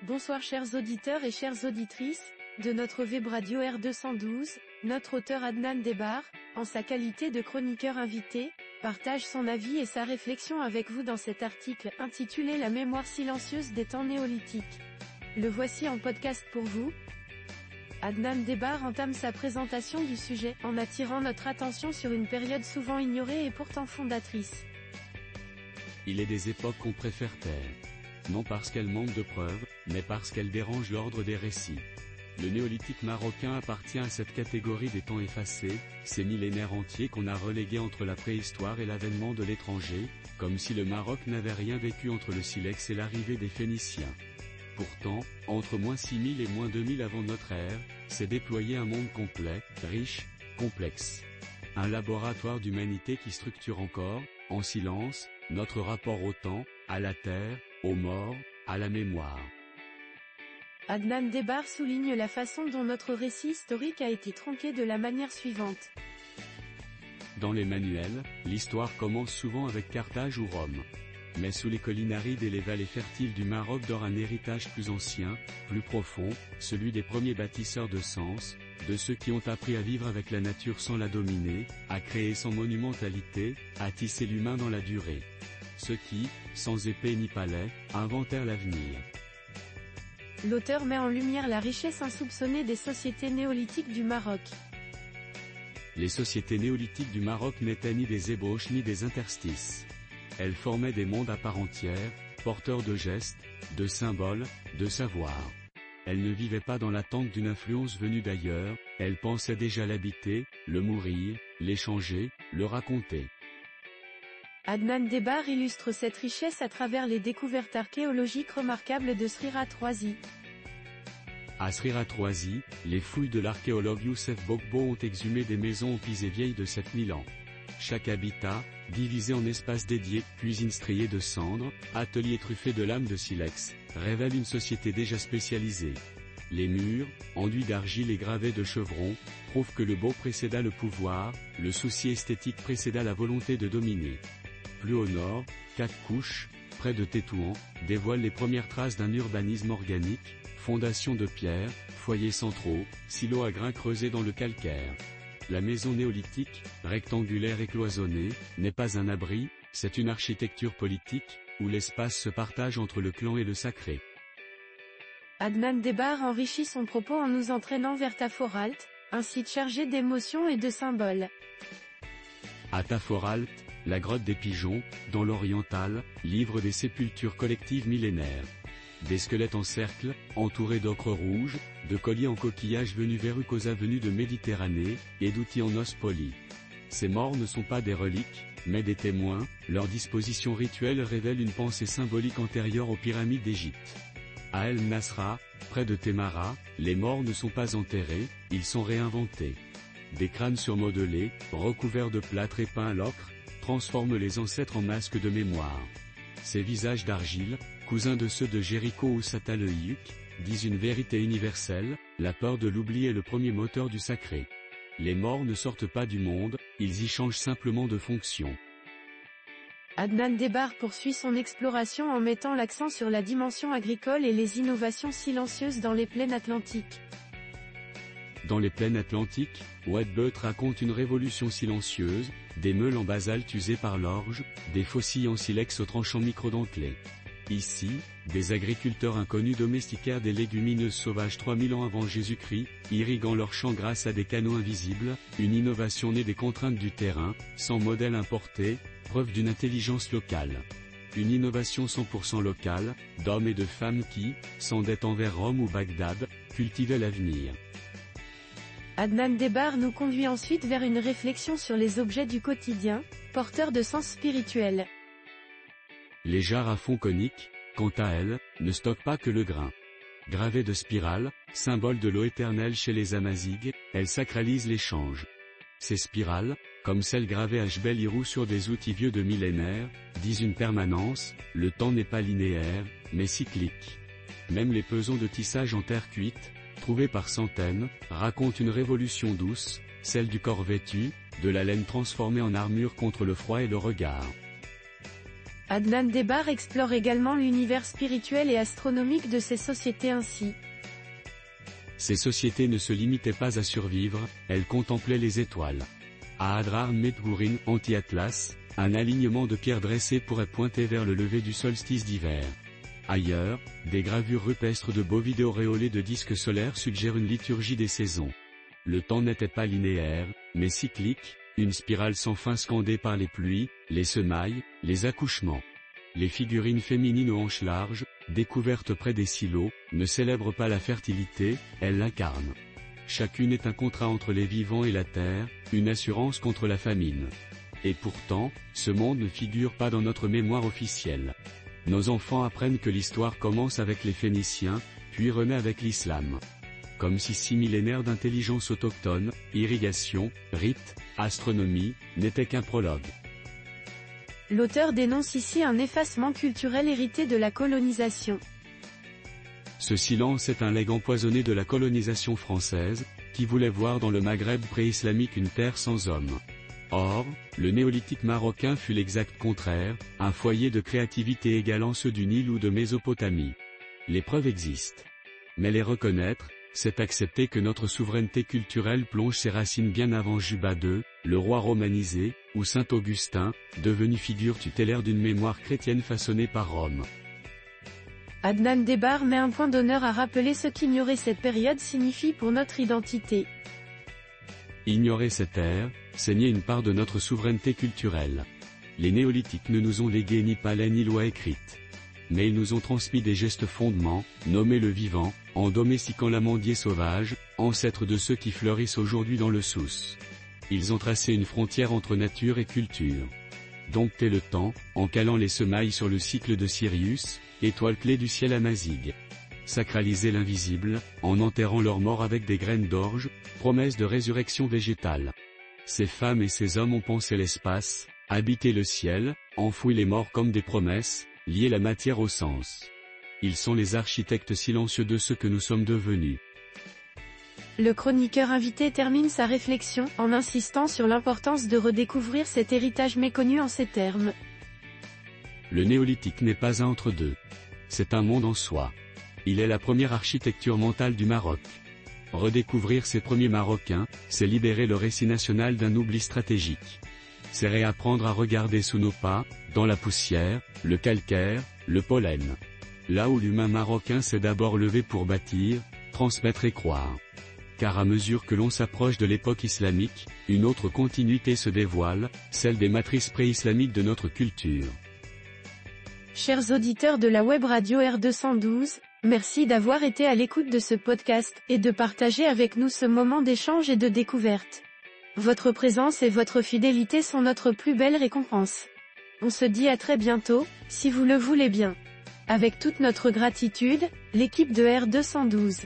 Bonsoir chers auditeurs et chères auditrices, de notre web radio R212, notre auteur Adnan Debar, en sa qualité de chroniqueur invité, partage son avis et sa réflexion avec vous dans cet article intitulé La mémoire silencieuse des temps néolithiques. Le voici en podcast pour vous. Adnan Debar entame sa présentation du sujet en attirant notre attention sur une période souvent ignorée et pourtant fondatrice. Il est des époques qu'on préfère taire. Non parce qu'elles manquent de preuves, mais parce qu'elles dérangent l'ordre des récits. Le néolithique marocain appartient à cette catégorie des temps effacés, ces millénaires entiers qu'on a relégués entre la préhistoire et l'avènement de l'étranger, comme si le Maroc n'avait rien vécu entre le silex et l'arrivée des Phéniciens. Pourtant, entre moins 6000 et moins 2000 avant notre ère, s'est déployé un monde complet, riche, complexe. Un laboratoire d'humanité qui structure encore, en silence, notre rapport au temps, à la terre, aux morts, à la mémoire. Adnan Debar souligne la façon dont notre récit historique a été tronqué de la manière suivante. Dans les manuels, l'histoire commence souvent avec Carthage ou Rome. Mais sous les collines arides et les vallées fertiles du Maroc dort un héritage plus ancien, plus profond, celui des premiers bâtisseurs de sens, de ceux qui ont appris à vivre avec la nature sans la dominer, à créer sans monumentalité, à tisser l'humain dans la durée. Ceux qui, sans épée ni palais, inventèrent l'avenir. L'auteur met en lumière la richesse insoupçonnée des sociétés néolithiques du Maroc. Les sociétés néolithiques du Maroc n'étaient ni des ébauches ni des interstices. Elles formaient des mondes à part entière, porteurs de gestes, de symboles, de savoirs. Elles ne vivaient pas dans l'attente d'une influence venue d'ailleurs, elles pensaient déjà l'habiter, le mourir, l'échanger, le raconter. Adnan Debar illustre cette richesse à travers les découvertes archéologiques remarquables de Srirat-Roisi. À Srirat-Roisi, les fouilles de l'archéologue Youssef Bokbo ont exhumé des maisons aux pisées vieilles de 7000 ans. Chaque habitat, divisé en espaces dédiés, cuisines striées de cendres, ateliers truffés de lames de silex, révèle une société déjà spécialisée. Les murs, enduits d'argile et gravés de chevrons, prouvent que le beau précéda le pouvoir, le souci esthétique précéda la volonté de dominer. Plus au nord, 4 couches, près de Tétouan, dévoilent les premières traces d'un urbanisme organique, fondations de pierre, foyers centraux, silos à grains creusés dans le calcaire. La maison néolithique, rectangulaire et cloisonnée, n'est pas un abri, c'est une architecture politique, où l'espace se partage entre le clan et le sacré. Adnan Debar enrichit son propos en nous entraînant vers Taforalt, un site chargé d'émotions et de symboles. À Taforalt, la grotte des pigeons, dans l'oriental, livre des sépultures collectives millénaires. Des squelettes en cercle, entourés d'ocre rouge, de colliers en coquillage venus verrucosa venus de Méditerranée, et d'outils en os polis. Ces morts ne sont pas des reliques, mais des témoins, leur disposition rituelle révèle une pensée symbolique antérieure aux pyramides d'Égypte. À El Nasra, près de Témara, les morts ne sont pas enterrés, ils sont réinventés. Des crânes surmodelés, recouverts de plâtre et peints à l'ocre, transforment les ancêtres en masques de mémoire. Ces visages d'argile, cousins de ceux de Jéricho ou Satalhuyuk, disent une vérité universelle, la peur de l'oubli est le premier moteur du sacré. Les morts ne sortent pas du monde, ils y changent simplement de fonction. Adnan Debar poursuit son exploration en mettant l'accent sur la dimension agricole et les innovations silencieuses dans les plaines atlantiques. Dans les plaines atlantiques, Whiteburt raconte une révolution silencieuse, des meules en basalte usées par l'orge, des faucilles en silex aux tranchants microdentelés. Ici, des agriculteurs inconnus domestiquèrent des légumineuses sauvages 3000 ans avant Jésus-Christ, irriguant leurs champs grâce à des canaux invisibles, une innovation née des contraintes du terrain, sans modèle importé, preuve d'une intelligence locale. Une innovation 100% locale, d'hommes et de femmes qui, sans dette envers Rome ou Bagdad, cultivaient l'avenir. Adnan Debar nous conduit ensuite vers une réflexion sur les objets du quotidien, porteurs de sens spirituel. Les jarres à fond conique, quant à elles, ne stockent pas que le grain. Gravées de spirales, symbole de l'eau éternelle chez les Amazighs, elles sacralisent l'échange. Ces spirales, comme celles gravées à Jbel Irou sur des outils vieux de millénaires, disent une permanence, le temps n'est pas linéaire, mais cyclique. Même les pesons de tissage en terre cuite, trouvés par centaines, racontent une révolution douce, celle du corps vêtu, de la laine transformée en armure contre le froid et le regard. Adnan Debar explore également l'univers spirituel et astronomique de ces sociétés ainsi. Ces sociétés ne se limitaient pas à survivre, elles contemplaient les étoiles. À Adrar Medgourin Anti-Atlas, un alignement de pierres dressées pourrait pointer vers le lever du solstice d'hiver. Ailleurs, des gravures rupestres de bovides auréolés de disques solaires suggèrent une liturgie des saisons. Le temps n'était pas linéaire, mais cyclique, une spirale sans fin scandée par les pluies, les semailles, les accouchements. Les figurines féminines aux hanches larges, découvertes près des silos, ne célèbrent pas la fertilité, elles l'incarnent. Chacune est un contrat entre les vivants et la terre, une assurance contre la famine. Et pourtant, ce monde ne figure pas dans notre mémoire officielle. Nos enfants apprennent que l'histoire commence avec les Phéniciens, puis renaît avec l'islam. Comme si 6 millénaires d'intelligence autochtone, irrigation, rites, astronomie, n'étaient qu'un prologue. L'auteur dénonce ici un effacement culturel hérité de la colonisation. Ce silence est un legs empoisonné de la colonisation française, qui voulait voir dans le Maghreb pré-islamique une terre sans hommes. Or, le néolithique marocain fut l'exact contraire, un foyer de créativité égalant ceux du Nil ou de Mésopotamie. Les preuves existent. Mais les reconnaître, c'est accepter que notre souveraineté culturelle plonge ses racines bien avant Juba II, le roi romanisé, ou Saint Augustin, devenu figure tutélaire d'une mémoire chrétienne façonnée par Rome. Adnan Debar met un point d'honneur à rappeler ce qu'ignorer cette période signifie pour notre identité. Ignorer cette ère, c'est nier une part de notre souveraineté culturelle. Les néolithiques ne nous ont légué ni palais ni loi écrite. Mais ils nous ont transmis des gestes fondements, nommés le vivant, en domestiquant l'amandier sauvage, ancêtre de ceux qui fleurissent aujourd'hui dans le Souss. Ils ont tracé une frontière entre nature et culture. Dompter le temps, en calant les semailles sur le cycle de Sirius, étoile clé du ciel amazigh. Sacraliser l'invisible, en enterrant leurs morts avec des graines d'orge, promesse de résurrection végétale. Ces femmes et ces hommes ont pensé l'espace, habité le ciel, enfoui les morts comme des promesses, lié la matière au sens. Ils sont les architectes silencieux de ce que nous sommes devenus. Le chroniqueur invité termine sa réflexion en insistant sur l'importance de redécouvrir cet héritage méconnu en ces termes. Le néolithique n'est pas un entre-deux. C'est un monde en soi. Il est la première architecture mentale du Maroc. Redécouvrir ces premiers Marocains, c'est libérer le récit national d'un oubli stratégique. C'est réapprendre à regarder sous nos pas, dans la poussière, le calcaire, le pollen. Là où l'humain marocain s'est d'abord levé pour bâtir, transmettre et croire. Car à mesure que l'on s'approche de l'époque islamique, une autre continuité se dévoile, celle des matrices pré-islamiques de notre culture. Chers auditeurs de la web radio R212, merci d'avoir été à l'écoute de ce podcast, et de partager avec nous ce moment d'échange et de découverte. Votre présence et votre fidélité sont notre plus belle récompense. On se dit à très bientôt, si vous le voulez bien. Avec toute notre gratitude, l'équipe de R212.